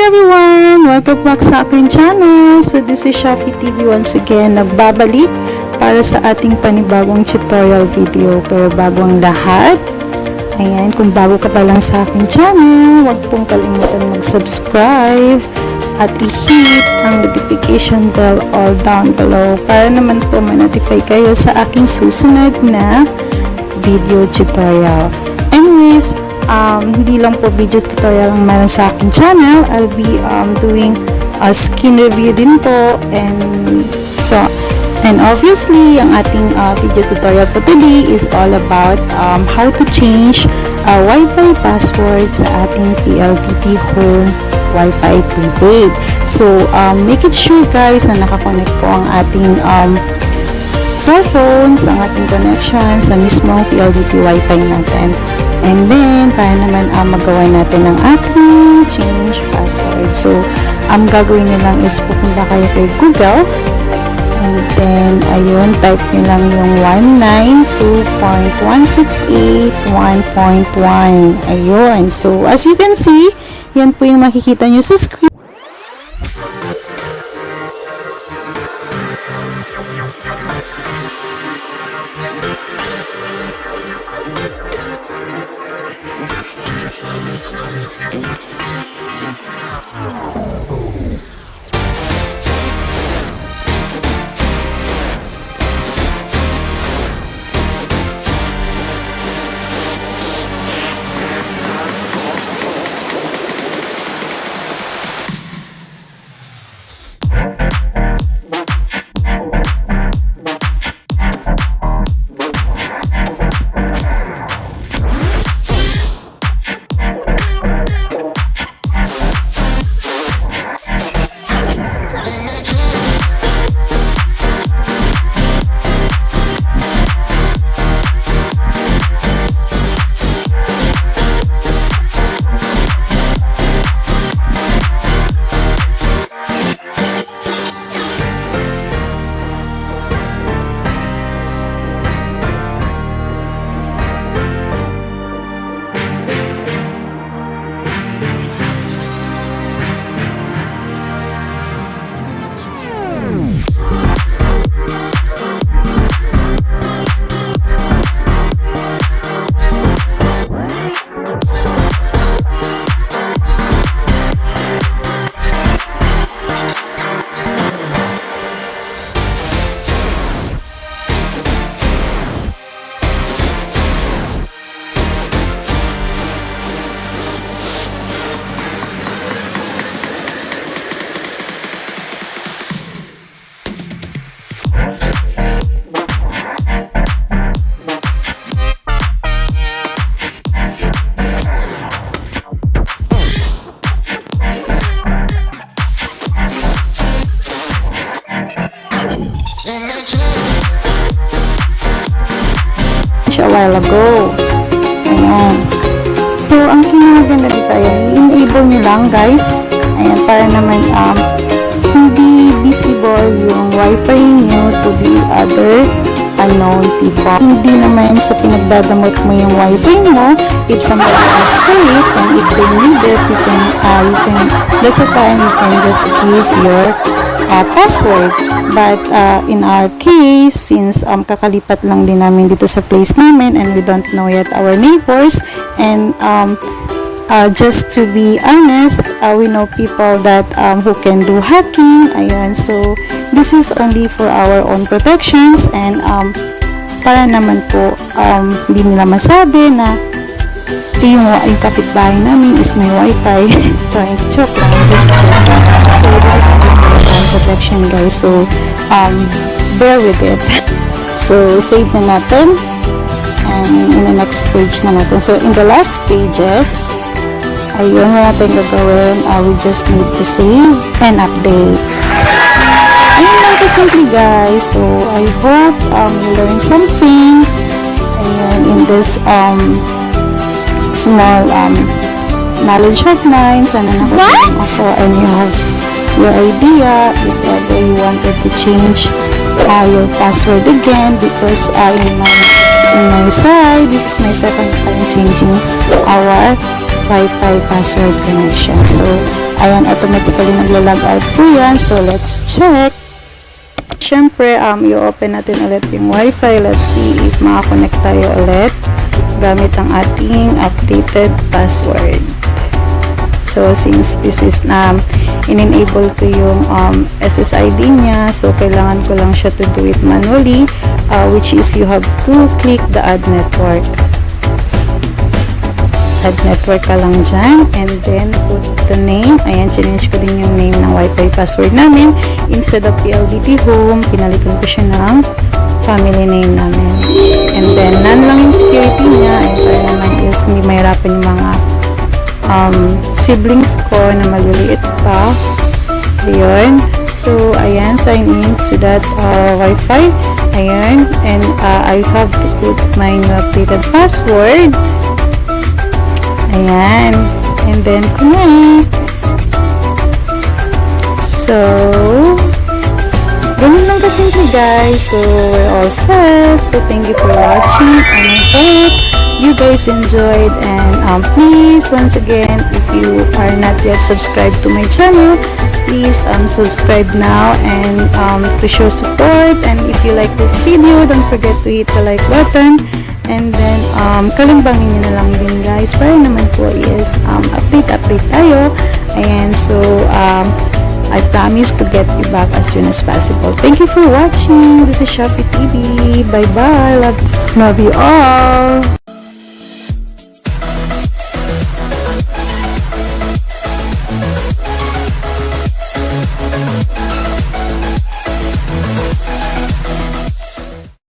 everyone! Welcome back sa aking channel. So this is Shaffy TV once again, nagbabalik para sa ating panibagong tutorial video. Pero bago ang lahat, ayan, kung bago ka pa lang sa aking channel, huwag pong kalimutan mag-subscribe at i-hit ang notification bell all down below para naman po ma-notify kayo sa aking susunod na video tutorial. Anyways, hindi lang po video tutorial ang meron sa aking channel. I'll be doing a skin review din po, and obviously ang ating video tutorial for today is all about how to change Wi-Fi password sa ating PLDT home Wi-Fi prepaid. So make it sure guys na nakakonect po ang ating cellphones, ang ating connection sa mismong PLDT Wi-Fi natin. And then, para naman magawa natin ng ating change password. So, ang gagawin nyo lang is pupunta kayo kay Google. And then, ayun, type nyo lang yung 192.168.1.1. Ayun. So, as you can see, yan po yung makikita nyo sa screen. A while ago. Ayan. So, ang kinaganda dito, ayan, i-enable nyo lang guys. Ayan, para naman hindi visible yung wifi nyo to the other unknown people. Hindi naman sa pinagdadamot mo yung wifi mo. If somebody asks for it, and if they need it, that's the time you can just give your password. But in our case, since kakalipat lang din namin dito sa place namin and we don't know yet our neighbors, and just to be honest, we know people that who can do hacking. Ayan, so this is only for our own protections, and para naman po hindi nila masabi na yung kapitbahay namin is may wifi. Joke lang, just joke lang. So this is protection guys, so bear with it. So save na natin, and in the next page na natin. So in the last pages, ayun na natin gagawin. We just need to save and update. Ayun lang po simply guys. So I hope you learned something, ayun, in this small knowledge hotline. Sana nakatulong ako and you have your idea if ever you wanted to change your password again, because in my side, this is my second time changing our Wi-Fi password connection. So, ayan, automatically nagla-log out po yan. So, let's check. Siyempre, i-open natin ulit yung Wi-Fi. Let's see if makakonect tayo ulit gamit ang ating updated password. So, since this is in-enable ko yung SSID niya, so kailangan ko lang siya to do it manually, which is you have to click the add network. Add network ka lang dyan, and then put the name. Ayan, change ko din yung name ng Wi-Fi password namin. Instead of PLDT home, pinalitan ko siya ng family name namin. And then, none lang yung security niya. Ayan, para naman is hindi mahirapan yung mga siblings ko na maliliit pa. Ayun. So, ayan, sign in to that Wi-Fi. Ayan. And I have to put my new updated password. Ayan. And then, connect. So, ganun lang kasimple, guys. So, we're all set. So, thank you for watching. And I hope you guys enjoyed. And please, once again, if you are not yet subscribed to my channel, please subscribe now and to show support. And if you like this video, don't forget to hit the like button. And then, kalimbangin nyo na lang din, guys, para naman po is update tayo. And so, I promise to get you back as soon as possible. Thank you for watching. This is Shaffy TV. Bye-bye. Love you all.